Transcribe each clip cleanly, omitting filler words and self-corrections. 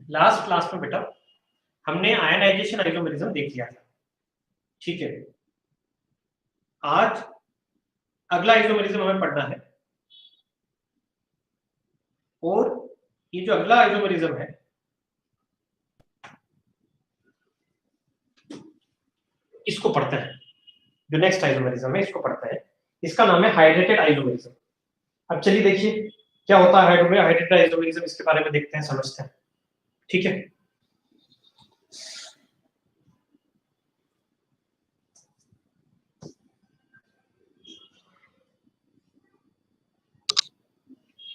Last class में बेटा हमने आयनाइजेशन आइसोमेरिज्म देख लिया था, ठीक है। आज अगला आइसोमेरिज्म हमें पढ़ना है, और ये जो अगला आइसोमेरिज्म है इसको पढ़ते हैं। जो नेक्स्ट आइसोमेरिज्म है इसको पढ़ते हैं, इसका नाम है हाइड्रेटेड आइसोमेरिज्म। अब चलिए देखिए क्या होता है हाइड्रेटेड आइसोमेरिज्म, इसके बारे में देखते हैं, समझते हैं, ठीक है।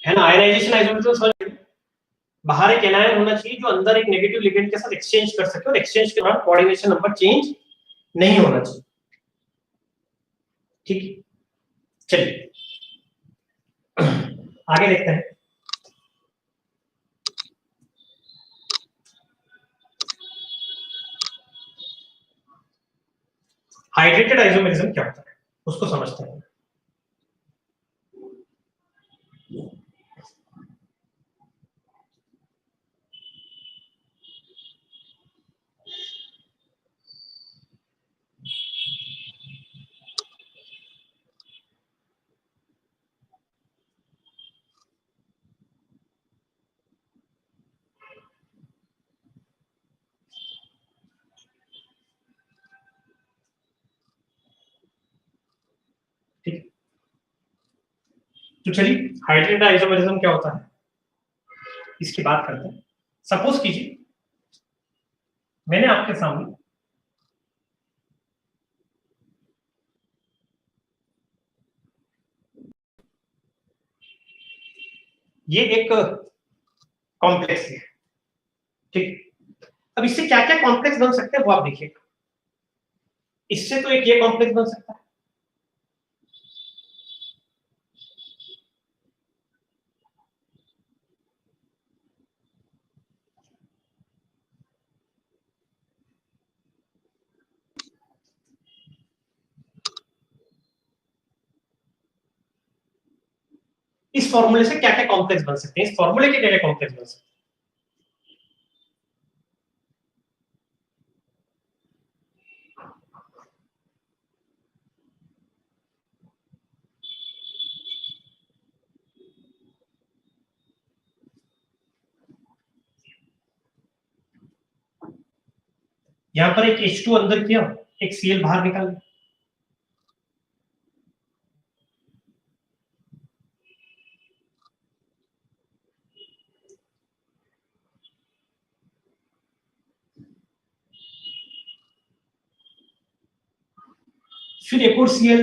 है ना, आयनाइजेशन आइसोमेरिज्म समझ, बाहर एक एनायन होना चाहिए जो अंदर एक नेगेटिव लिगेंड के साथ एक्सचेंज कर सके, और एक्सचेंज के दौरान कोऑर्डिनेशन नंबर चेंज नहीं होना चाहिए, ठीक है। चलिए आगे देखते हैं। हाइड्रेटेड आइसोमेरिज्म क्या होता है उसको समझते हैं। ठीक, तो चलिए हाइड्रेटेड आइसोमेरिज्म क्या होता है इसकी बात करते हैं। सपोज कीजिए मैंने आपके सामने ये एक कॉम्प्लेक्स है, ठीक। अब इससे क्या क्या कॉम्प्लेक्स बन सकते हैं वो आप देखिएगा। इससे तो एक ये कॉम्प्लेक्स बन सकता है, इस फॉर्मूले से क्या क्या कॉम्प्लेक्स बन सकते हैं, इस फॉर्मूले के क्या क्या कॉम्प्लेक्स बन सकते हैं। यहां पर एक H2 अंदर किया, एक Cl बाहर निकाल, फिर एक और Cl,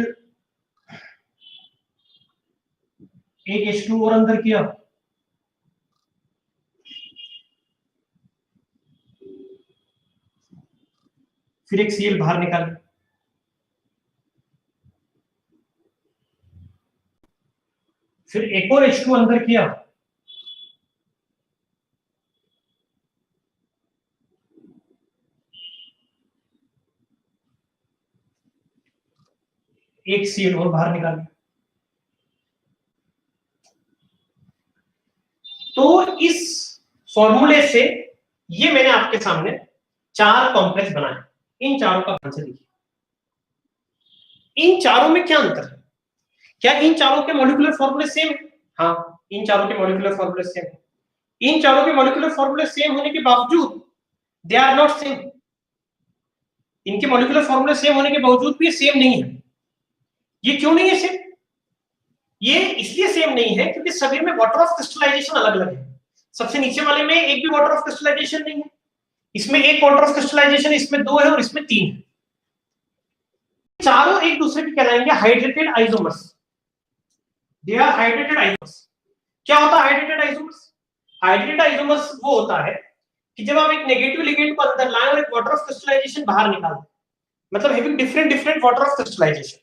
एक H2 और अंदर किया, फिर एक Cl बाहर निकाल, फिर एक और H2 अंदर किया, एक Cl और बाहर निकाल। तो इस फॉर्मूले से ये मैंने आपके सामने चार कॉम्प्लेक्स बनाए, इन चारों का आंसर देखिए। इन चारों में क्या अंतर है, क्या इन चारों के मॉलिक्यूलर फॉर्मूले सेम है? हाँ, इन चारों के मॉलिक्यूलर फॉर्मूले सेम है। इन चारों के मॉलिक्यूलर फॉर्मूले सेम होने के बावजूद दे आर नॉट सेम। इनके मॉलिक्यूलर फॉर्मूले सेम होने के बावजूद भी सेम नहीं है। ये क्यों नहीं है सेम? ये इसलिए सेम नहीं है क्योंकि सभी में वाटर ऑफ क्रिस्टलाइजेशन अलग अलग है। सबसे नीचे वाले में एक भी वाटर ऑफ क्रिस्टलाइजेशन नहीं है, इसमें एक वाटर ऑफ क्रिस्टलाइजेशन, इसमें दो है और इसमें तीन है। चारों एक दूसरे के कहलाएंगे hydrated isomers. They are hydrated isomers. क्या होता है हाइड्रेटेड आइसोमर्स? हाइड्रेटेड आइसोमर्स वो होता है कि जब आप एक नेगेटिव लिगेंड को अंदर लाएं और एक वाटर ऑफ क्रिस्टलाइजेशन बाहर निकाल दें, मतलब having different different water of crystallisation.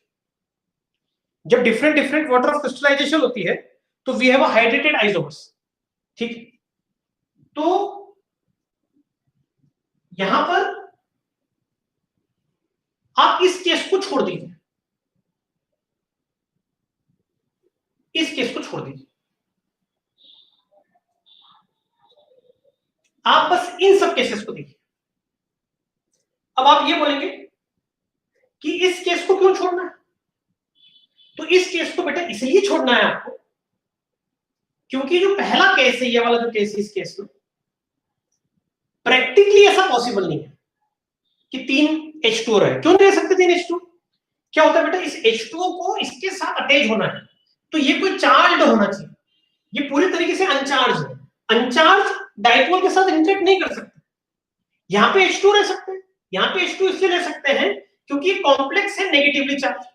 जब different different water of crystallisation होती है तो we have a hydrated isomers, ठीक। तो यहां पर आप इस केस को छोड़ दीजिए, इस केस को छोड़ दीजिए। आप बस इन सब केसेस को देखिए। अब आप ये बोलेंगे कि इस केस को क्यों छोड़ना है, तो इस केस को बेटा इसलिए छोड़ना है आपको क्योंकि जो पहला केस है, ये वाला जो केस है, इस केस में प्रैक्टिकली ऐसा पॉसिबल नहीं है कि 3H2O रहे। क्यों नहीं रह सकते 3H2? क्या होता है बेटा, इस H2O को इसके साथ अटैच होना है, तो ये कोई चार्ज होना चाहिए, ये पूरी तरीके से अनचार्ज है। अनचार्ज डाइपोल के साथ इंटरेक्ट नहीं कर सकते। यहाँ पे H2 रह सकते हैं, यहाँ पे H2 इसलिए रह सकते हैं क्योंकि कॉम्प्लेक्स है नेगेटिवली चार्ज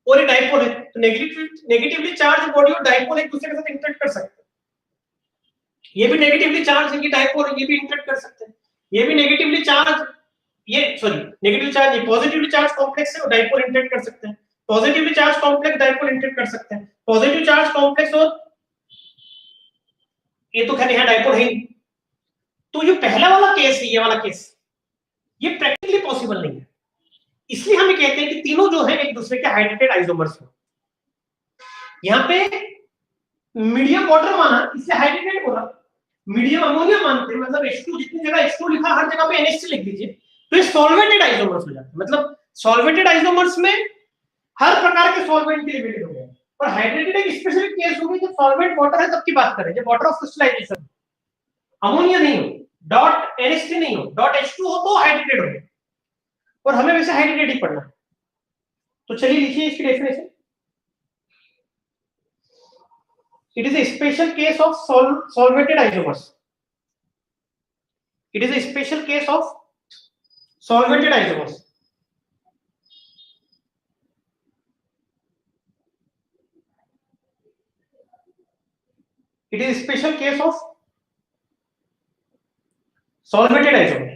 और ये डाइपोल है, तो नेगेटिवली चार्ज बॉडी और डाइपोल एक दूसरे के साथ इंटरेक्ट कर सकते हैं। ये भी नेगेटिवली चार्ज है, ये डाइपोल, ये भी इंटरेक्ट कर सकते हैं। ये भी नेगेटिवली चार्ज, ये सॉरी नेगेटिव चार्ज, ये पॉजिटिवली चार्ज कॉम्प्लेक्स है और डाइपोल इंटरेक्ट कर सकते हैं। Positively charge complex dipole interact कर सकते हैं। पॉजिटिव चार्ज कॉम्प्लेक्स और ये तो खैर यहाँ डाइपोल है। तो ये पहला वाला केस है, ये वाला केस, ये प्रैक्टिकली पॉसिबल नहीं है। इसलिए हम कहते हैं कि तीनों जो है एक दूसरे के हाइड्रेटेड आइसोमर्स हैं। यहाँ पे मीडियम वाटर माना, इससे हाइड्रेटेड बोला। मीडियम अमोनिया मानते हैं, मतलब H2, जितनी जगह H2 लिखा हर जगह पे NH3 लिख दीजिए, तो ये सॉल्वेटेड आइसोमर्स हो जाते हैं। मतलब सॉल्वेटेड आइसोमर्स में हर प्रकार के सॉल्वेंट के लिए वैलिड हो गया। और हाइड्रेटेड एक स्पेसिफिक केस होगी जब सॉल्वेंट वाटर है, तब की बात करें, जब वाटर ऑफ क्रिस्टलाइजेशन, अमोनिया नहीं हो, डॉट NH3 नहीं हो, डॉट H2 हो तो हाइड्रेटेड हो। और हमें वैसे हाइड्रेटेड ही पढ़ना। तो चलिए लिखिए इसकी definition. It is a special case of solvated isomers. It is a special case of solvated isomers. It is a special case of solvated isomer.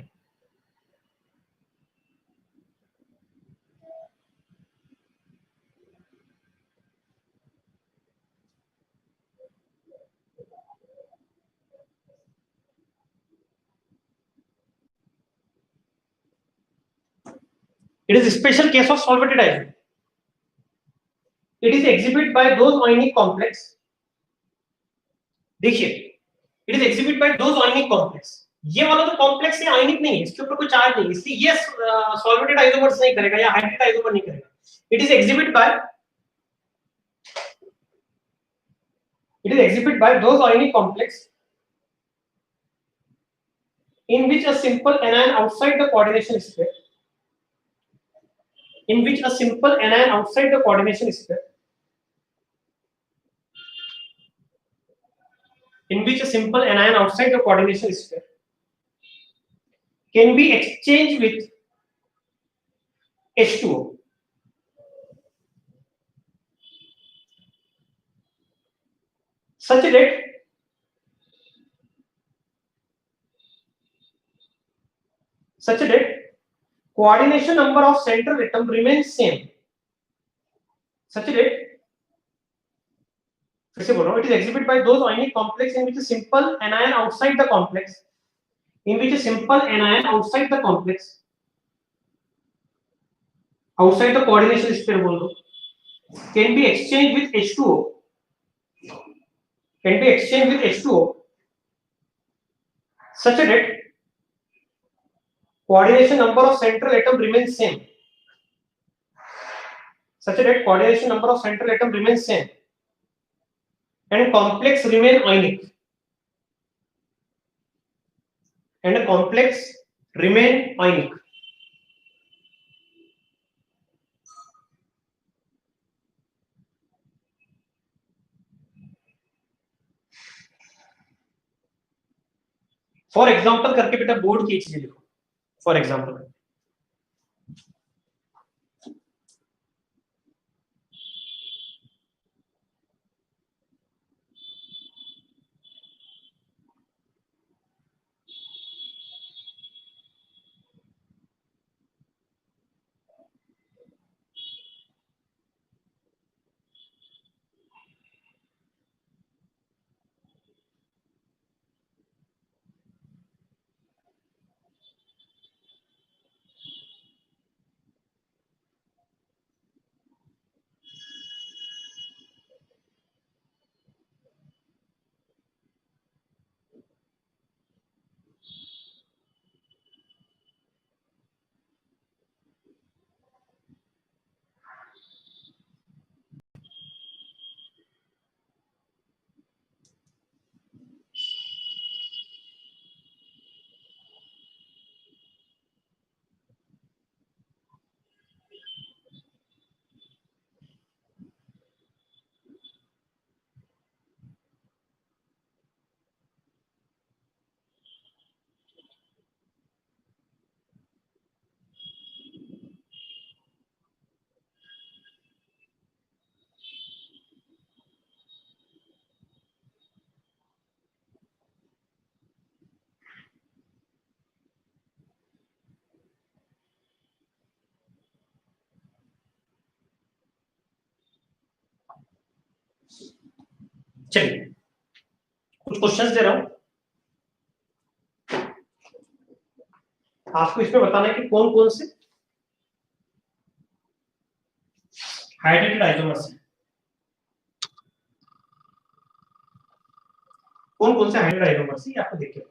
It is a special case of solvated isomer. It is exhibited by those ionic complex. देखिए, it is exhibited by those ionic complex. ये वाला तो complex है, आयनिक नहीं है, इसके ऊपर कोई चार्ज नहीं, इसलिए ये सॉल्वेटेड आइसोमर्स नहीं करेगा या हाइड्रेटेड आइसोमर नहीं करेगा. It is exhibited by those ionic complex in which a simple anion outside the coordination sphere, in which a simple anion outside the coordination sphere, in which a simple anion outside the coordination sphere can be exchanged with H2O. Such that coordination number of central atom remains same. Such that, फिर से बोलो, it is exhibited by those ionic complex in which a simple anion outside the complex, in which a simple anion outside the complex, outside the coordination sphere बोल दो, can be exchanged with H2O, can be exchanged with H2O, such that coordination number of central atom remains same, such that coordination number of central atom remains same and complex remain ionic, and a complex remain ionic. For example करके बेटा board की चीजें लिखो. For example, चलिए कुछ questions दे रहा हूं, आपको इसमें बताना है कि कौन कौन से हाइड्रेटेड आइसोमर्स हैं, कौन कौन से हाइड्रेटेड आइसोमर्स हैं आपको देखिए।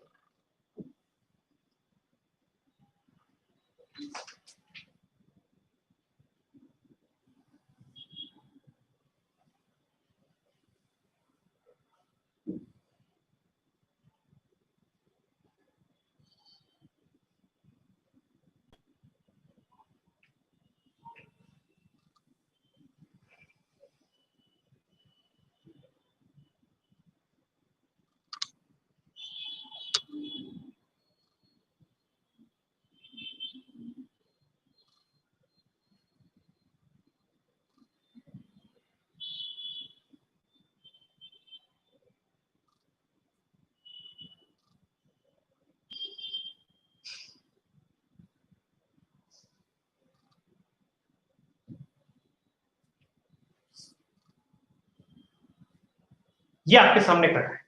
ये आपके सामने कर रहा है,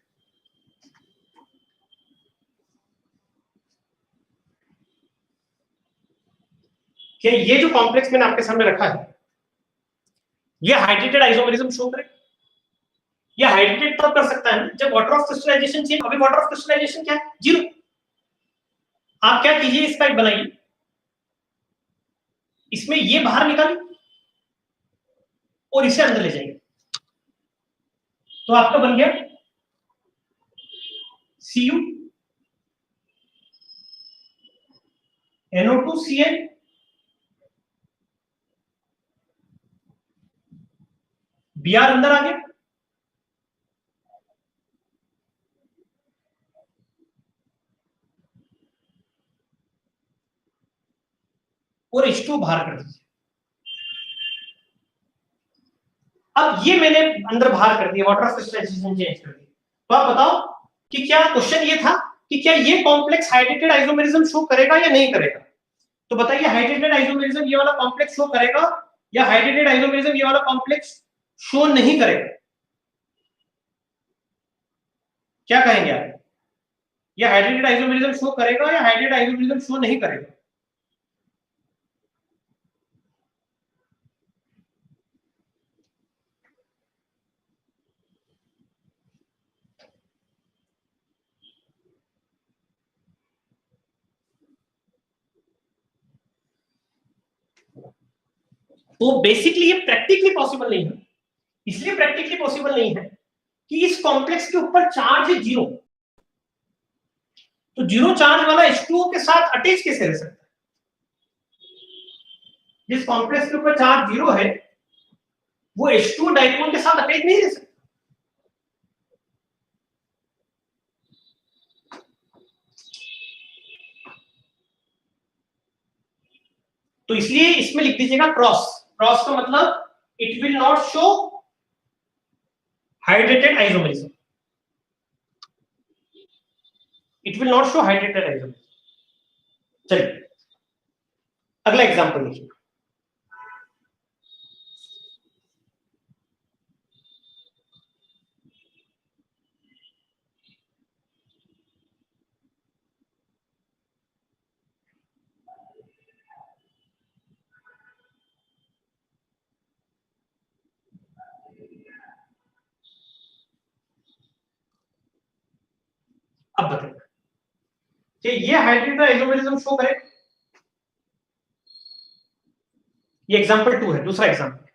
कि ये जो कॉम्प्लेक्स मैंने आपके सामने रखा है ये हाइड्रेटेड आइसोमेरिज्म शो करे। ये हाइड्रेटेड तब कर सकता है जब वाटर ऑफ क्रिस्टलाइजेशन चाहिए। अभी वाटर ऑफ क्रिस्टलाइजेशन क्या है? 0। आप क्या कीजिए, इस टाइप बनाइए, इसमें ये बाहर निकालिए और इसे अंदर ले जाइए, तो आपका बन गया Cu NO2Cl Br अंदर आ गया, और H2 बाहर कर दीजिए। अब ये मैंने अंदर बाहर कर दिया, वाटर ऑफ क्रिस्टलाइजेशन चेंज कर दी। तो आप बताओ कि क्या क्वेश्चन ये था कि क्या ये कॉम्प्लेक्स हाइड्रेटेड आइसोमेरिज्म शो करेगा या नहीं करेगा? तो बताइए, हाइड्रेटेड आइसोमेरिज्म ये वाला कॉम्प्लेक्स शो करेगा या हाइड्रेटेड आइसोमेरिज्म ये वाला कॉम्प्लेक्स शो नहीं करेगा? क्या कहेंगे आप? ये हाइड्रेटेड आइसोमेरिज्म शो करेगा या हाइड्रेटेड आइसोमेरिज्म शो नहीं करेगा? तो बेसिकली ये प्रैक्टिकली पॉसिबल नहीं है। इसलिए प्रैक्टिकली पॉसिबल नहीं है कि इस कॉम्प्लेक्स के ऊपर चार्ज है 0, तो 0 चार्ज वाला H2O के साथ अटैच कैसे रह सकता है? जिस कॉम्प्लेक्स के ऊपर चार्ज 0 है वो H2O डाइपोल के साथ अटैच नहीं रह सकता। तो इसलिए इसमें लिख दीजिएगा क्रॉस। क्रॉस का मतलब it will not show hydrated isomerism, it will not show hydrated isomerism. चलिए अगला एग्जांपल देखिए। अब बताइए कि ये हाइड्रेटेड आइसोमेरिज्म शो करे? ये एग्जांपल 2 है, दूसरा एग्जांपल।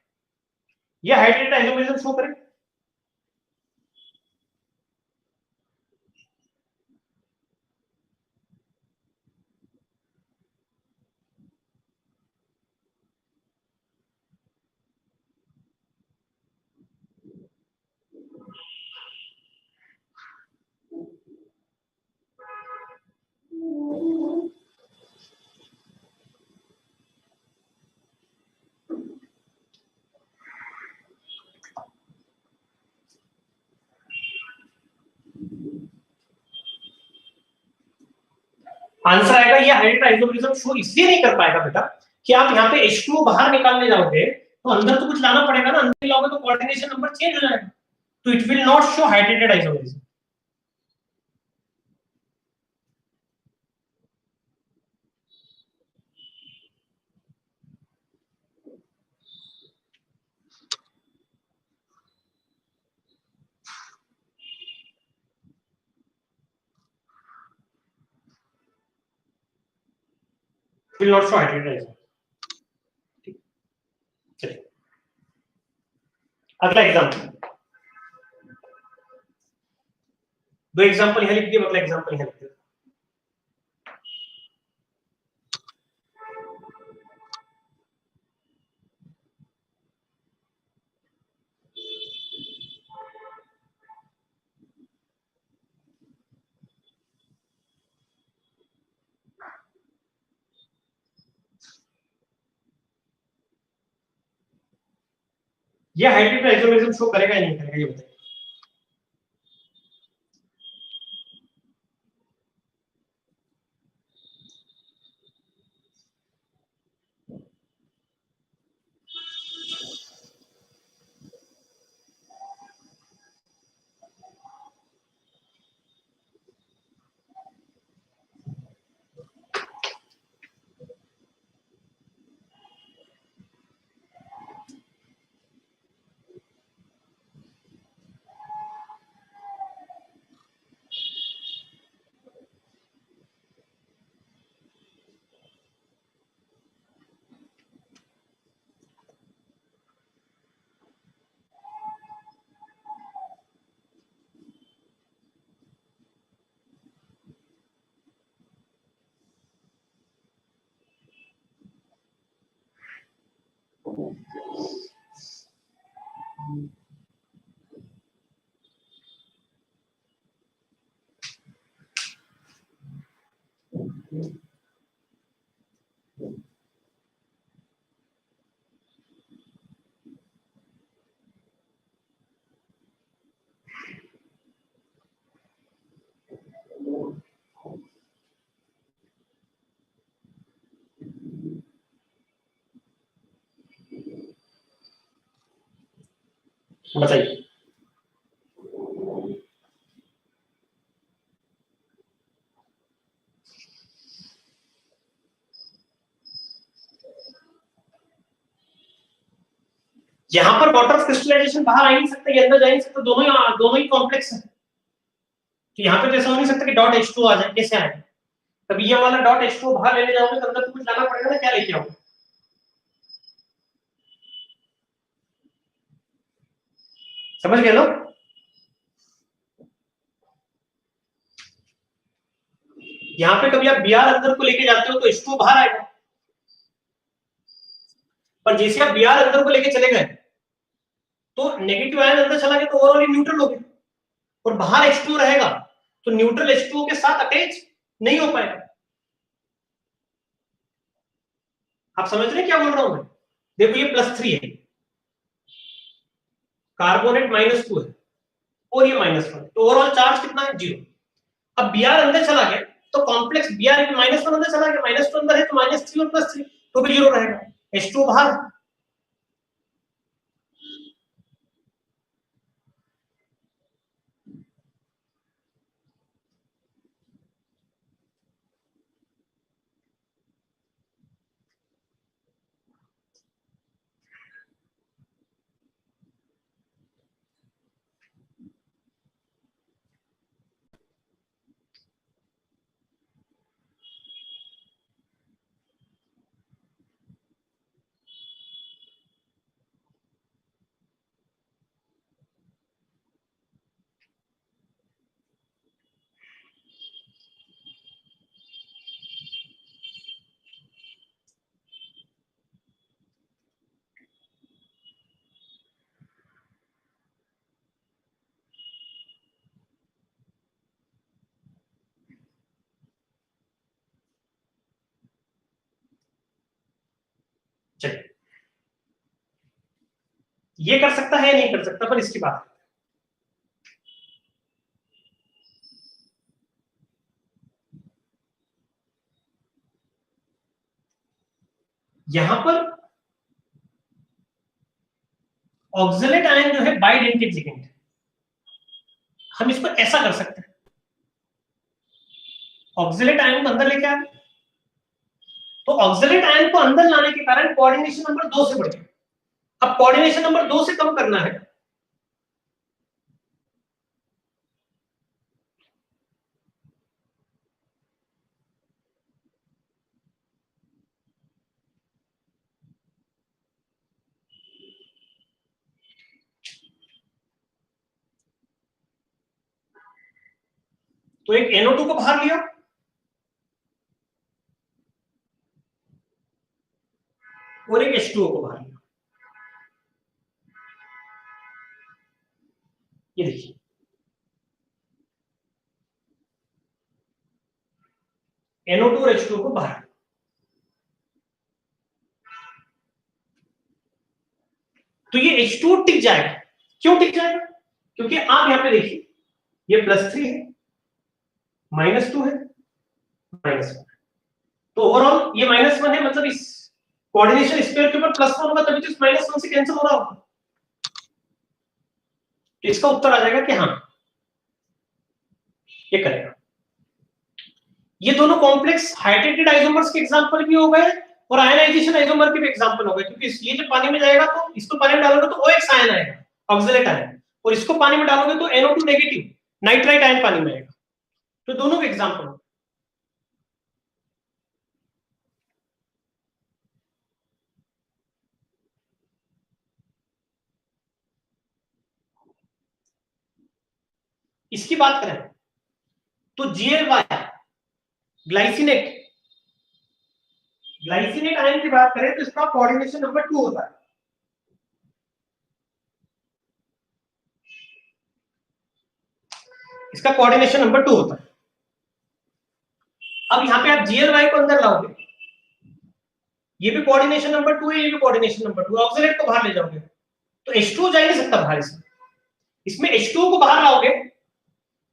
ये हाइड्रेटेड आइसोमेरिज्म शो करे? आंसर आएगा ये हाइड्रेटेड आइसोमेरिज्म शो इसलिए नहीं कर पाएगा बेटा कि आप यहाँ पे H2O बाहर निकालने जाओगे तो अंदर तो कुछ लाना पड़ेगा ना, अंदर लाओगे तो कोऑर्डिनेशन नंबर चेंज हो जाएगा। तो it will not show hydrated isomerism. Will not show hydrated isomerism. चलिए अगला एग्जांपल, दो एग्जांपल यहां लिख दिए, अगला एग्जांपल यहां लिख दिए। ये हाइड्रेटेड आइसोमरिज्म शो करेगा या नहीं करेगा, ये बताइए। बताइए। यहां पर वाटर ऑफ क्रिस्टलाइजेशन बाहर आ ही नहीं सकता, ये अंदर जा ही नहीं सकता, दोनों ही कॉम्प्लेक्स है। तो यहां पे तो ऐसा हो नहीं सकता कि डॉट H2 आ जाए, कैसे आए? तब ये वाला डॉट H2 बाहर लेने जाओगे तो अंदर तो कुछ लाना पड़ेगा ना, क्या लेके आओगे? समझ गए लोग? यहां पे कभी आप Br अंदर को लेके जाते हो तो H2 बाहर आएगा, पर जैसे आप Br अंदर को लेके चले गए तो नेगेटिव आयन अंदर चला गया तो ओवरऑल न्यूट्रल हो गया, और बाहर H2 रहेगा तो न्यूट्रल H2 के साथ अटैच नहीं हो पाएगा। आप समझ रहे हैं क्या बोल रहा हूं मैं? देखो ये +3 है, कार्बोनेट -2 है, और ये -1, तो ओवरऑल चार्ज कितना है? 0। अब Br अंदर चला गया तो कॉम्प्लेक्स Br -1 अंदर चला गया, -2 अंदर है तो -3 और +3 तो भी 0 रहेगा, H2 बाहर। चलिए ये कर सकता है नहीं कर सकता, पर इसकी बात यहां पर ऑक्सलेट आयन जो है बाइडेंटिक लिगेंड, हम इसको ऐसा कर सकते हैं, ऑक्सिलेट आयन को अंदर लेके आ, तो ऑक्सिलेट आयन को अंदर लाने के कारण कोऑर्डिनेशन नंबर 2 से बढ़ गया। अब कोऑर्डिनेशन नंबर 2 से कम करना है, तो एक NO2 को बाहर लिया और एक H2O को बाहर लिया। ये देखिए, NO2 और H2O को बाहर, तो ये H2O टिक जाएगा। क्यों टिक जाएगा? क्योंकि आप यहां पे देखिए, ये +3 है, -2 है, -1, तो ओवरऑल ये -1 है, मतलब इस कोऑर्डिनेशन स्क्वायर के ऊपर +1 होगा, तभी तो इस -1 से कैंसिल हो रहा होगा। तो इसका उत्तर आ जाएगा कि हाँ, ये करेगा। ये दोनों कॉम्प्लेक्स हाइड्रेटेड आइसोमर्स के एग्जांपल भी हो गए और आयनाइजेशन आइसोमर के भी एग्जांपल हो गए, क्योंकि ये जब पानी में जाएगा तो इसको पानी में डालोगे तो OX आयन आएगा, ऑक्सिलेट आयन, और इसको पानी में डालोगे तो NO2 नेगेटिव नाइट्राइट आयन पानी में आएगा। तो दोनों के एग्जांपल हो। इसकी बात करें तो GLY ग्लाइसिनेट, ग्लाइसिनेट आयन की बात करें तो इसका कोऑर्डिनेशन नंबर 2 होता है। इसका कोऑर्डिनेशन नंबर 2 होता है। अब यहां पे आप GLY को अंदर लाओगे, ये भी कोऑर्डिनेशन नंबर 2 है, ये भी कोऑर्डिनेशन नंबर 2 है, ऑक्सिलेट को बाहर ले जाओगे तो H2O जा ही नहीं सकता बाहर। इसमें H2O को बाहर लाओगे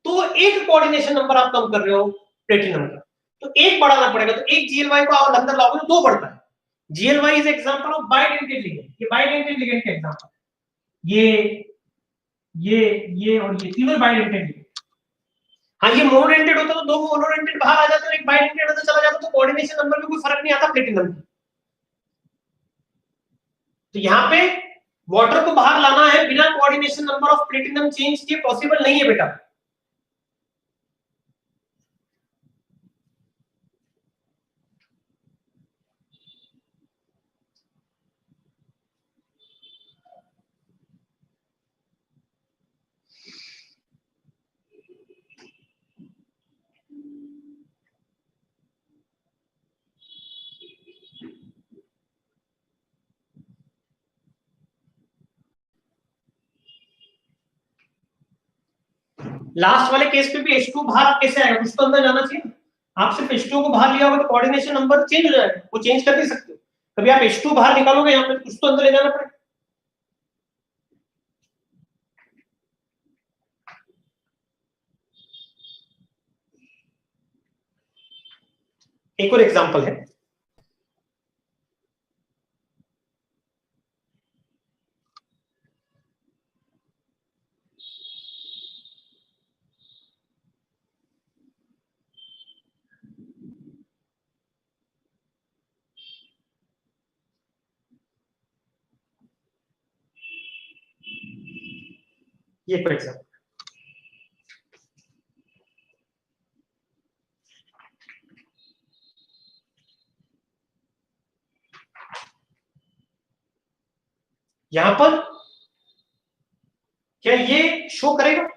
तो एक कोऑर्डिनेशन नंबर आप कम कर रहे हो प्लेटिनम का, तो एक बढ़ाना पड़ेगा, तो एक GLY को आप अंदर लाओगे तो 2 बढ़ता है। GLY is example of bidentate ligand, ये बाइडेंटेड लिगेंड के एग्जांपल, ये और ये तीनों बाइडेंटेड लिगेंड। हाँ, ये मोनोडेंटेड होता तो 2 मोनोडेंटेड बाहर आ जाते और एक बाइडेंटेड अंदर चला जाता, तो कोऑर्डिनेशन नंबर में कोई फर्क नहीं आता प्लेटिनम में। तो यहाँ पे वाटर को बाहर लाना है बिना coordination number of platinum change के, पॉसिबल नहीं है बेटा। लास्ट वाले केस पे भी H2 बाहर कैसे आएगा, कुछ तो अंदर जाना चाहिए ना। आप सिर्फ H2 को बाहर लिया होगा तो कोऑर्डिनेशन नंबर चेंज हो जाएगा, वो चेंज कर नहीं सकते। कभी आप H2 बाहर निकालोगे यहाँ पे, कुछ तो अंदर ले जाना पड़ेगा। एक और एग्जांपल है, ये फॉर एग्जांपल, यहां पर क्या ये शो करेगा?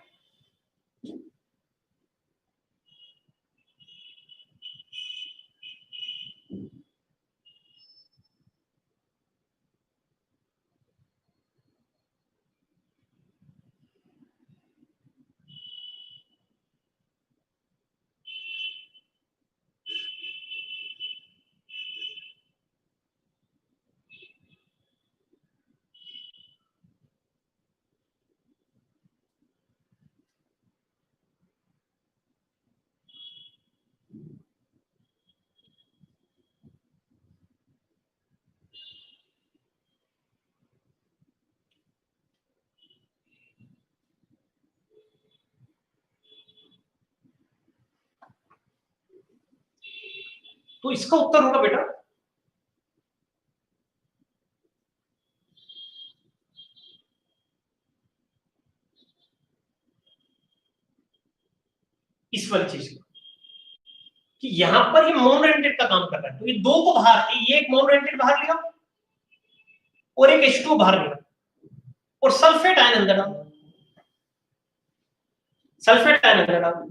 तो इसका उत्तर होगा बेटा इस वाली चीज का, कि यहां पर ये मोनोरेंटेड का काम कर रहा है, तो ये दो को बाहर, ये एक मोनोरेंटेड बाहर लिया और एक H2 बाहर लिया और सल्फेट आयन अंदर डाल, सल्फेट आयन अंदर डाल।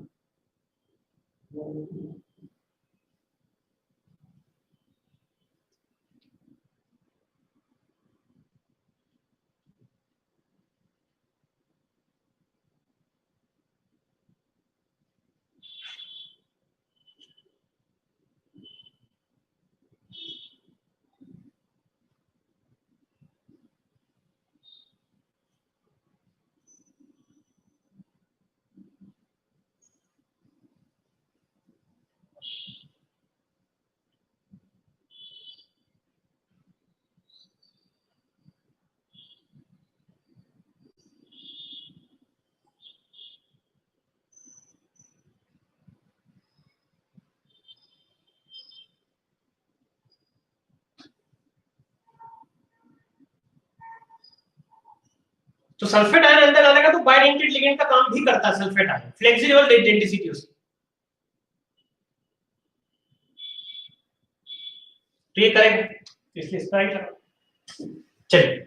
तो सल्फेट आयन अंदर डालेगा तो बाइडेंटेड लिगेंड का काम भी करता है सल्फेट आयन, फ्लेक्सिबल डेंसिटी उसकी, तो ये करेक्ट, इसलिए इसका राइट है। चलिए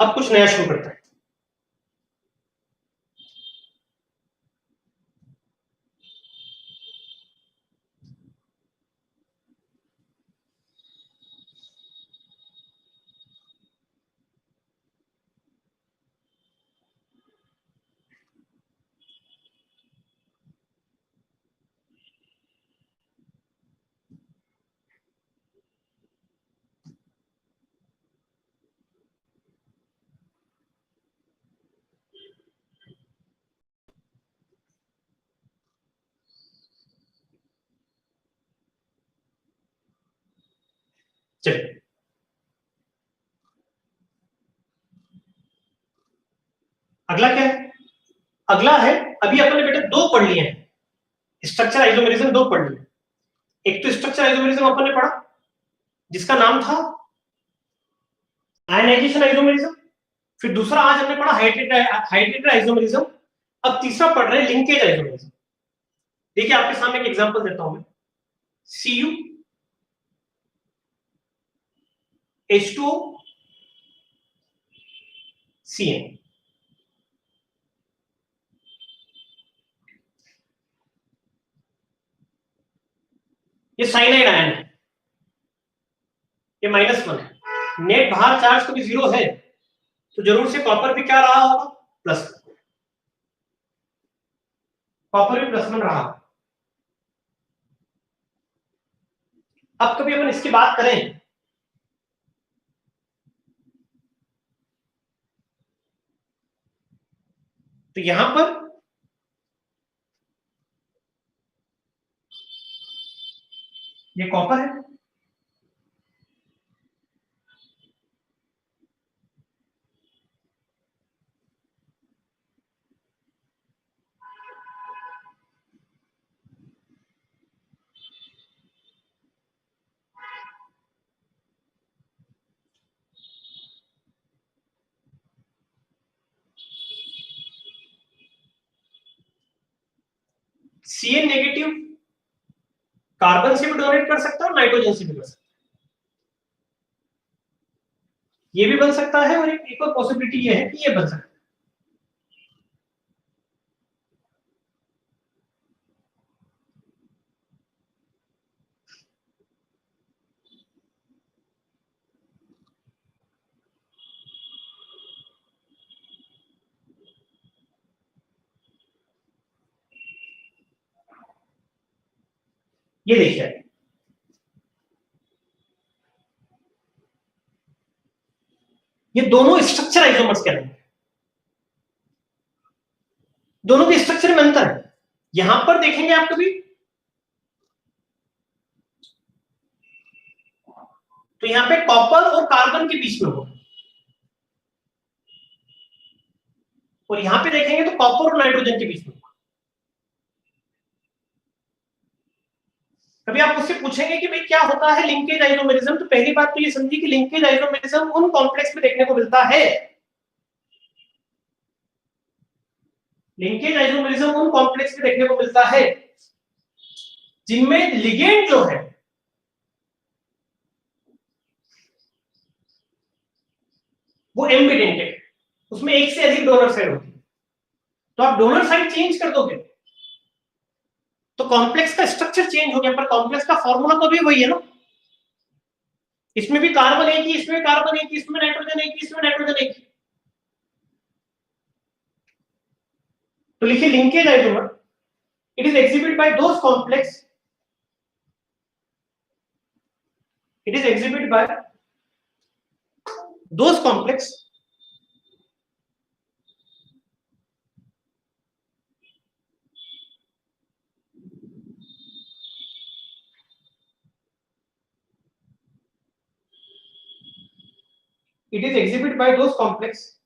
अब कुछ नया शुरू करते हैं। चलिए अगला क्या है, अगला है, अभी अपन ने बेटा दो पढ़ लिए हैं, स्ट्रक्चर आइसोमेरिज्म दो पढ़ लिए। एक तो स्ट्रक्चर आइसोमेरिज्म अपन ने पढ़ा जिसका नाम था आयनाइजेशन आइसोमेरिज्म, फिर दूसरा आज हमने पढ़ा हाइड्रेटेड आइसोमेरिज्म, अब तीसरा पढ़ रहे हैं लिंकेज आइसोमेरिज्म। देखिए आपके सामने एक एग्जांपल देता हूं मैं, Cu H2O Cn, ये साइनाइड आयन है, ये -1 है, नेट बाहर चार्ज कभी 0 है तो जरूर से कॉपर भी क्या रहा होगा, प्लस, कॉपर भी +1 रहा। अब कभी अपन इसकी बात करें तो यहां पर ये कॉपर है, Cn नेगेटिव कार्बन से भी डोनेट कर सकता है और नाइट्रोजन से भी कर सकता है, ये भी बन सकता है, और एक और पॉसिबिलिटी ये है कि ये बन सकता है। ये देखिए ये दोनों स्ट्रक्चर आइसोमर्स के हैं, दोनों के स्ट्रक्चर में अंतर है। यहां पर देखेंगे आप कभी तो यहाँ पे कॉपर और कार्बन के बीच में होगा, और यहां पे देखेंगे तो कॉपर और नाइट्रोजन के बीच में होगा। कभी आप उससे पूछेंगे कि भाई क्या होता है लिंकेज आइसोमेरिज्म, तो पहली बात तो ये समझिए कि लिंकेज आइसोमेरिज्म उन कॉम्प्लेक्स में देखने को मिलता है, लिंकेज आइसोमेरिज्म उन कॉम्प्लेक्स में देखने को मिलता है जिनमें लिगेंड जो है वो एम्बिडेंटेड, उसमें एक से अधिक डोनर साइड होती है। तो आप डोनर साइड चेंज कर दोगे तो कॉम्प्लेक्स का स्ट्रक्चर चेंज हो गया, पर कॉम्प्लेक्स का फॉर्मूला तो भी वही है ना, इसमें भी कार्बन एक ही, इसमें कार्बन एक ही, इसमें नाइट्रोजन एक ही, इसमें नाइट्रोजन एक ही। तो लिखिए linkage isomer, it is exhibit by those complex, it is exhibited by those complex it is exhibited by those complex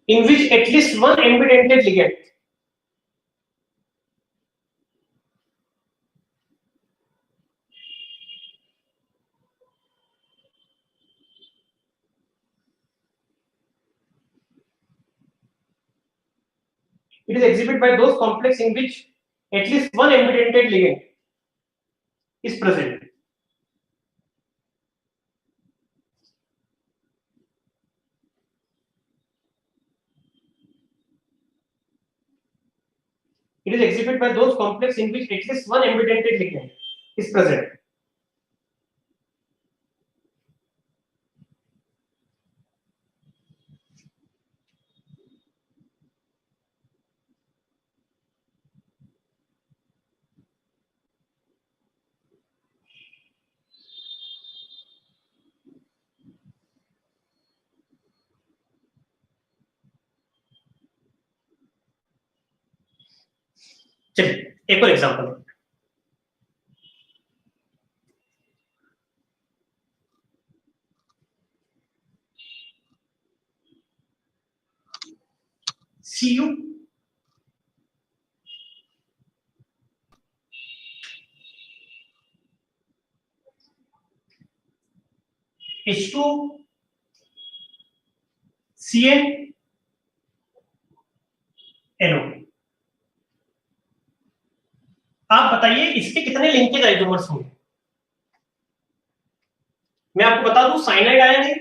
in which at least one ambidentate ligand it is exhibited by those complex in which at least one ambidentate ligand is present. It is exhibited by those complex in which at least one ambidentate ligand is present. चलिए एक और example, Cu H2 Cn NO। आप बताइए इसके कितने linkage isomers होंगे। मैं आपको बता दूं साइनाइड आयन है,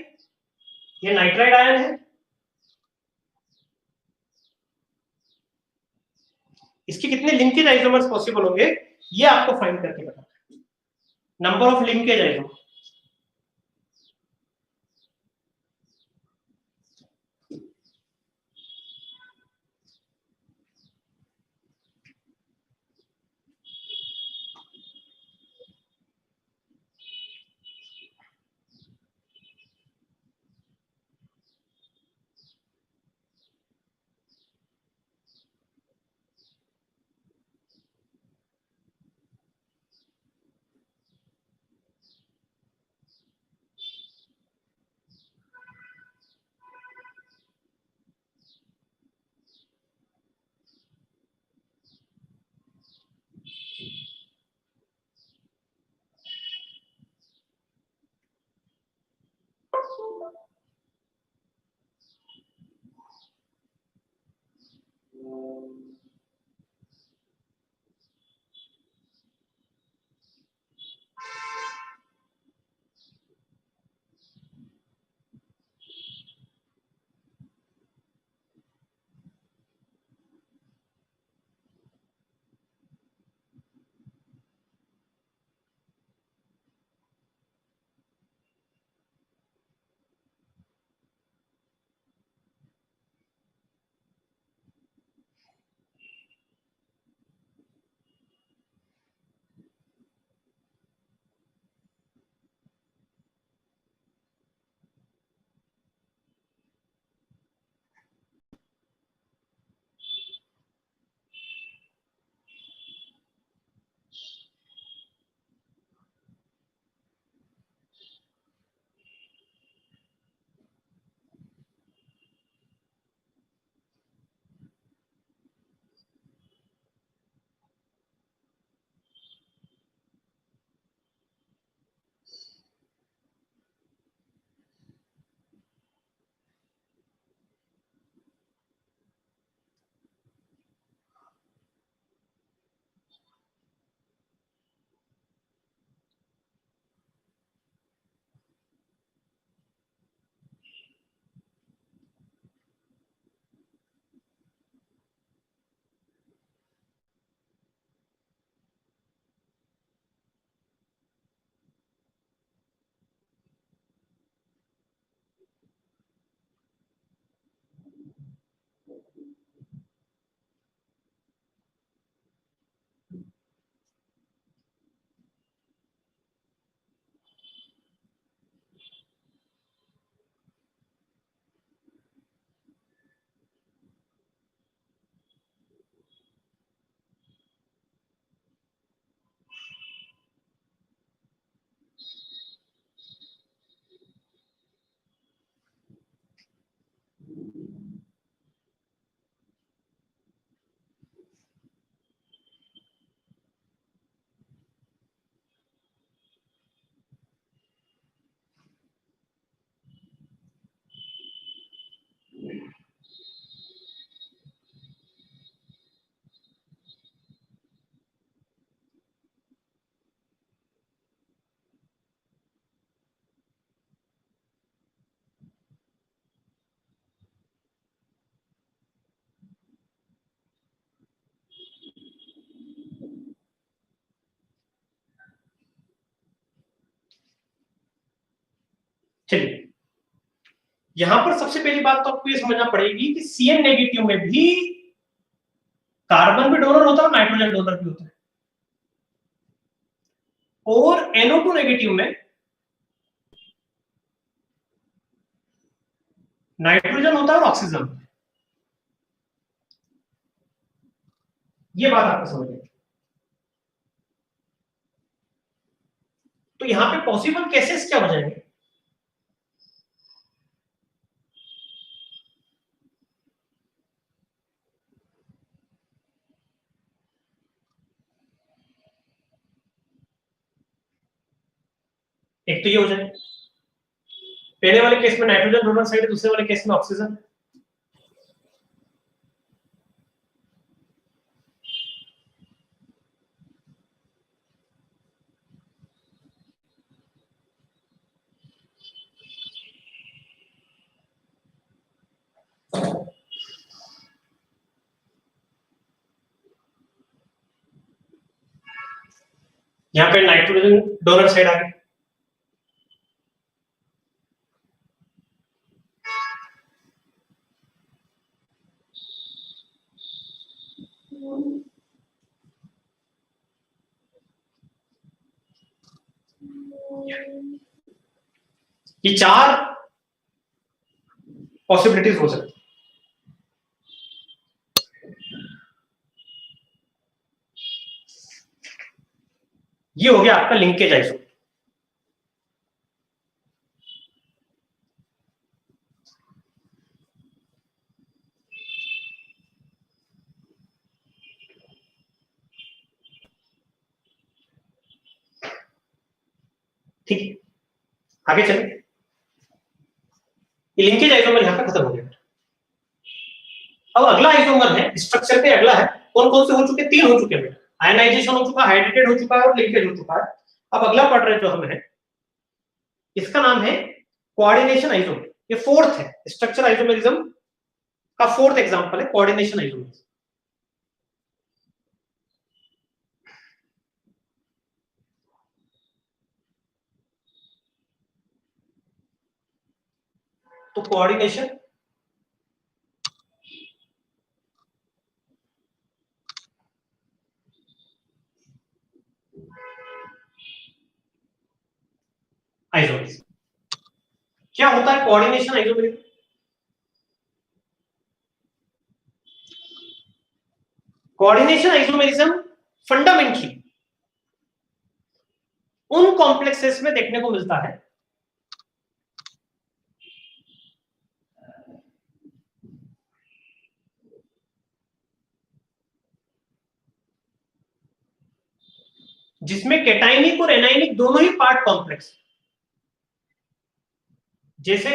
ये नाइट्राइड आयन है, इसके कितने लिंकेज आइसोमर्स पॉसिबल होंगे ये आपको फाइंड करके बताना है, नंबर ऑफ लिंकेज आइसोमर। चलिए, यहां पर सबसे पहली बात तो आपको ये समझना पड़ेगी कि Cn नेगेटिव में भी कार्बन भी डोनर होता है और नाइट्रोजन डोनर भी होता है, और NO2 नेगेटिव में नाइट्रोजन होता है और ऑक्सीजन होता है। ये बात आपको समझनी है। तो यहां पे पॉसिबल केसेस क्या हो जाएंगे? एक तो ये हो जाए, पहले वाले केस में नाइट्रोजन डोनर साइड है, दूसरे वाले केस में ऑक्सीजन। यहां पे नाइट्रोजन डोनर साइड आ गई, ये चार पॉसिबिलिटीज हो सकती है। ये हो गया आपका लिंकेज आइसोटोप। ठीक है, आगे चले। ये लिंकेज आइसोमर यहां पे खत्म हो गया। अब अगला आइसोमर है, स्ट्रक्चर पे अगला है, कौन कौन से हो चुके? तीन हो चुके हैं, आयनाइजेशन हो चुका, हाइड्रेटेड हो चुका है और लिंकेज हो चुका है। अब अगला पढ़ रहे जो हम है, इसका नाम है कोऑर्डिनेशन आइसोमर। ये फोर्थ है, स्ट्रक्चर आइसोमेरिज्म का फोर्थ एग्जांपल है कोऑर्डिनेशन आइसोमर। तो कोऑर्डिनेशन आइसोमेरिज्म क्या होता है? Coordination isomerism, coordination isomerism fundamentally उन कॉम्प्लेक्सेस में देखने को मिलता है जिसमें कैटाइनिक और एनाइनिक दोनों ही पार्ट कॉम्प्लेक्स, जैसे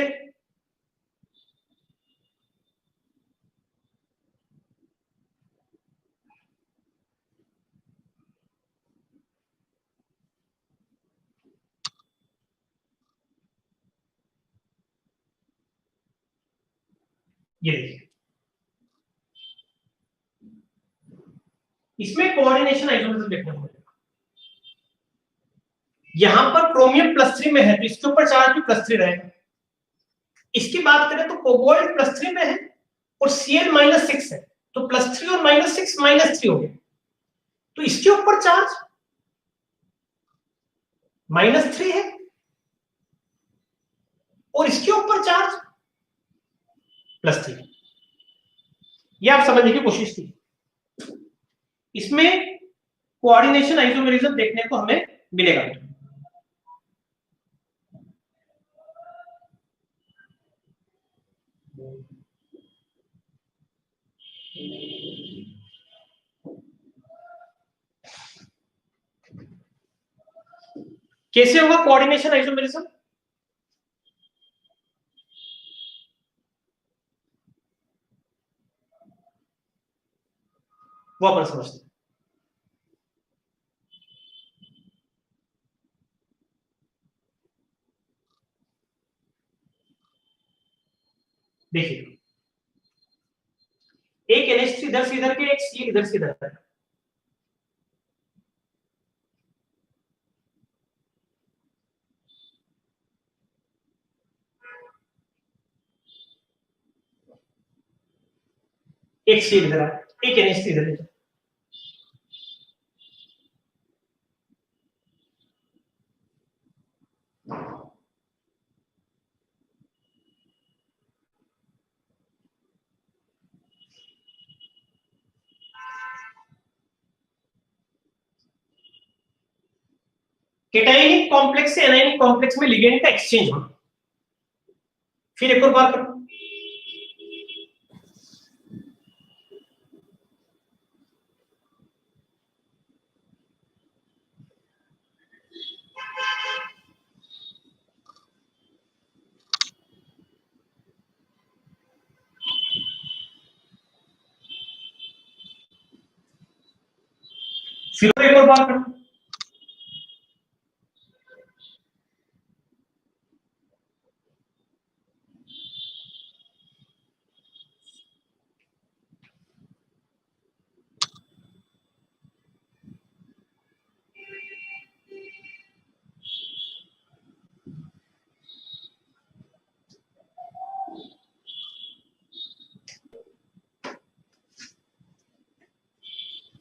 ये देखिए, इसमें कोऑर्डिनेशन आइसोमेरिज्म देखने को मिलेगा। यहां पर क्रोमियम +3 में है तो इसके ऊपर चार्ज भी +3 रहेगा। इसकी बात करें तो कोबाल्ट +3 में है और Cl -6 है, तो +3 और -6 -3 हो गया, तो इसके ऊपर चार्ज -3 है और इसके ऊपर चार्ज +3। ये आप समझने की कोशिश की। इसमें कोऑर्डिनेशन आइसोमेरिज्म देखने को हमें मिलेगा। कैसे होगा कोऑर्डिनेशन आइसोमेरिज्म? वो अपन समझते हैं। देखिए, एक NH3 इधर से इधर के, एक Cl इधर से इधर है। एक सी इधर है, एक NH3 इधर है। केटाइनिक कॉम्प्लेक्स से एनाइनिक कॉम्प्लेक्स में लिगेंड का एक्सचेंज होना। फिर एक और बात करो, फिर एक और बात करो,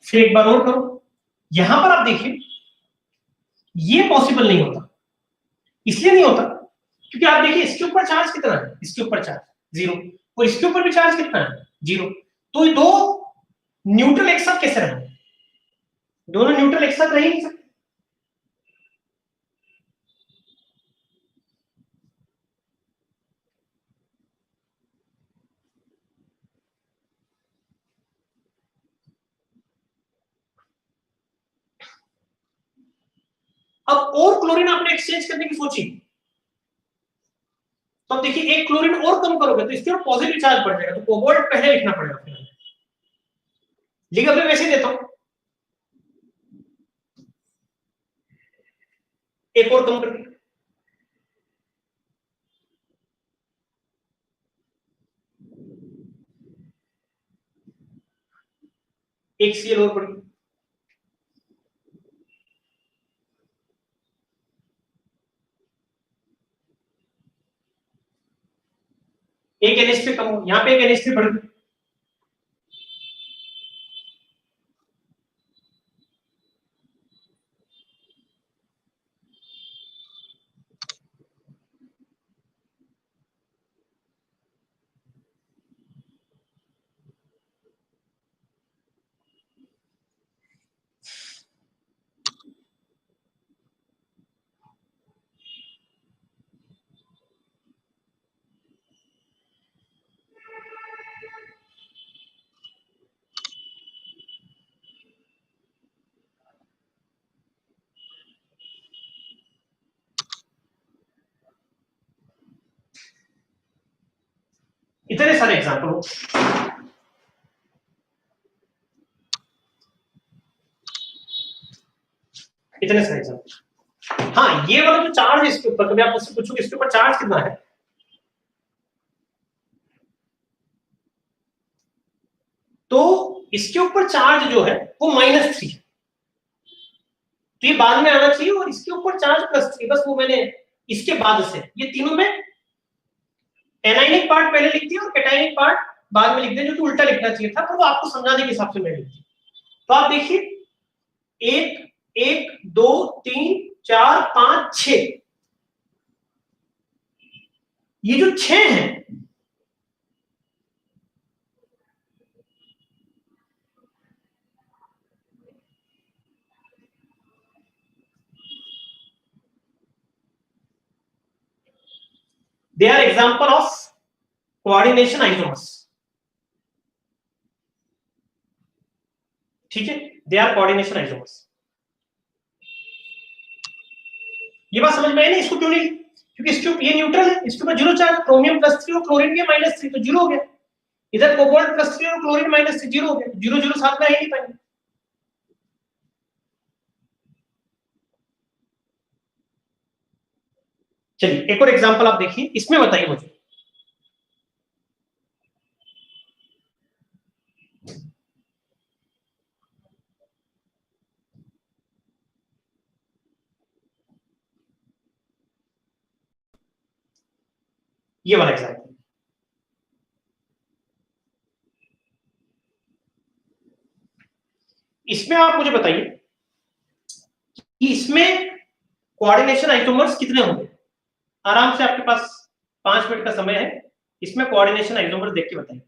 फिर एक बार और करो। यहां पर आप देखिए, ये पॉसिबल नहीं होता। इसलिए नहीं होता क्योंकि आप देखिए इसके ऊपर चार्ज कितना है, इसके ऊपर चार्ज 0, और इसके ऊपर भी चार्ज कितना है 0। तो ये दो न्यूट्रल एक साथ कैसे रहेंगे? दोनों न्यूट्रल एक साथ रह ही नहीं सकते। अब और क्लोरीन आपने एक्सचेंज करने की सोची, तो अब देखिए एक क्लोरीन और कम करोगे तो इसके ऊपर पॉजिटिव चार्ज बढ़ जाएगा, तो कोबाल्ट पहले लिखना पड़ेगा। फिर लिख मैं वैसे ही देता हूं, एक और कम करके, एक सीएल और पड़ी, एक NH3 कम हो, यहां पे एक NH3 बढ़ गई। इतने सारे एग्जाम्पल हो, इतने सारे एग्जाम्पल। हाँ, ये वाला जो चार्ज है इसके ऊपर, कभी आप उससे पूछोगे इसके ऊपर चार्ज कितना है, तो इसके ऊपर चार्ज जो है वो -3 है। तो ये बाद में आना चाहिए, और इसके ऊपर चार्ज +3, बस वो मैंने इसके बाद से ये तीनों में एनाइनिक पार्ट पहले लिख दिया और कैटाइनिक पार्ट बाद में लिख दिया, जो कि उल्टा लिखना चाहिए था, पर वो आपको समझाने के हिसाब से मैंने लिख दिया। तो आप देखिए 1 1 2 3 4 5 6, ये जो 6 हैं, they are example of coordination isomers. ठीक है, दे आर कोऑर्डिनेशन आइसोमर्स। ये बात समझ में आई ना? इसको क्यों नहीं, क्योंकि इसके ऊपर ये न्यूट्रल है, इसके ऊपर 0 चार्ज, क्रोमियम +3 और क्लोरीन के -3, तो 0 हो गया। इधर कोबाल्ट +3 और क्लोरीन -3, 0 हो गया। 0 0 साथ में रह नहीं पाएंगे। चलिए एक और एग्जांपल आप देखिए, इसमें बताइए मुझे, ये वाला एग्जांपल। इसमें आप मुझे बताइए कि इसमें कोऑर्डिनेशन आइसोमर्स कितने होंगे। आराम से आपके पास 5 मिनट का समय है, इसमें कोऑर्डिनेशन आइसोमर्स देख के बताइए।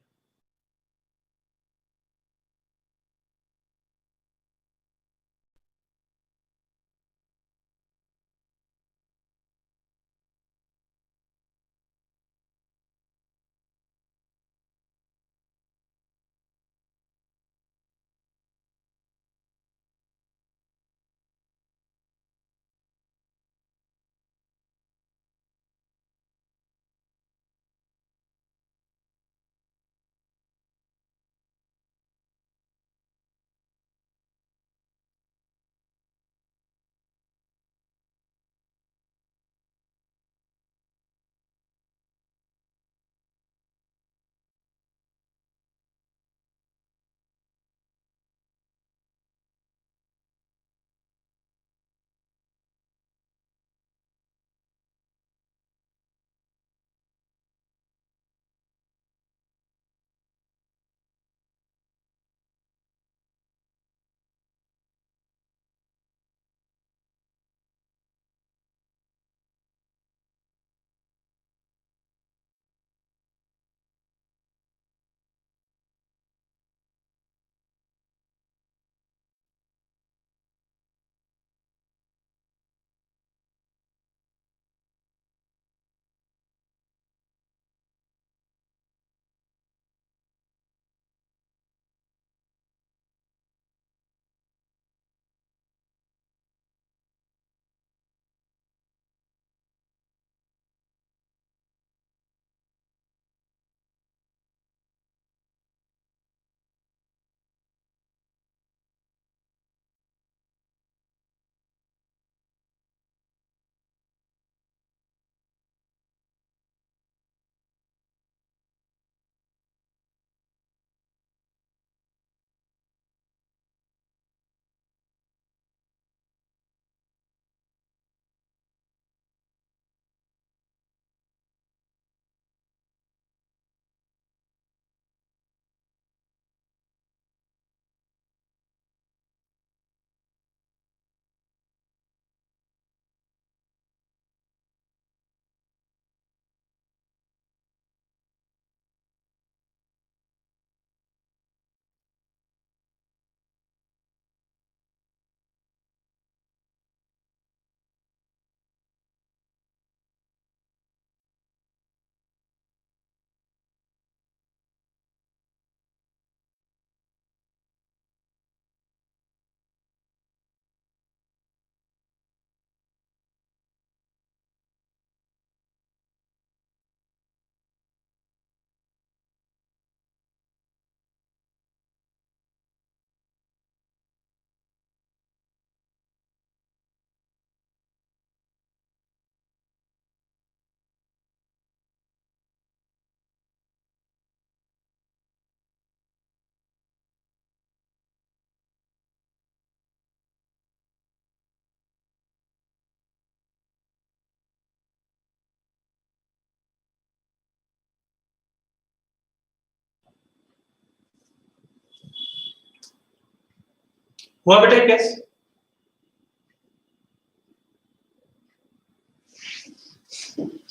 हुआ बेटा केस?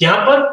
यहां पर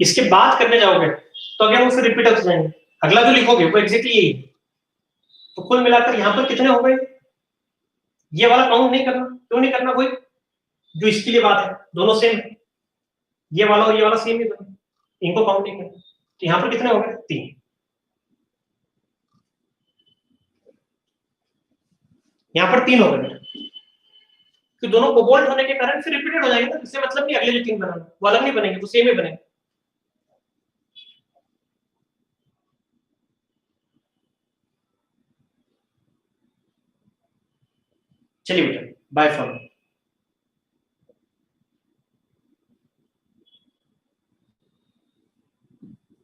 इसके बाद करने जाओगे तो अगेन उससे रिपीट हो जाएंगे, अगला जो लिखोगे वो एग्जैक्टली यही। तो कुल मिलाकर यहाँ पर कितने हो गए, ये वाला काउंट नहीं करना, क्यों नहीं करना, वही जो इसके लिए बात है, दोनों सेम है, ये वाला और ये वाला सेम ही दोनों, इनको काउंट नहीं करना। तो यहाँ पर कितने हो गए, 3। यहाँ पर 3 हो गए, तो दोनों कोबाल्ट होने के कारण फिर रिपीटेड हो जाएंगे ना, इससे मतलब नहीं अगले जो 3 बनाना वो अलग नहीं बनेंगे, वो सेम ही बनेंगे। चलिए बेटा, बाय फॉर।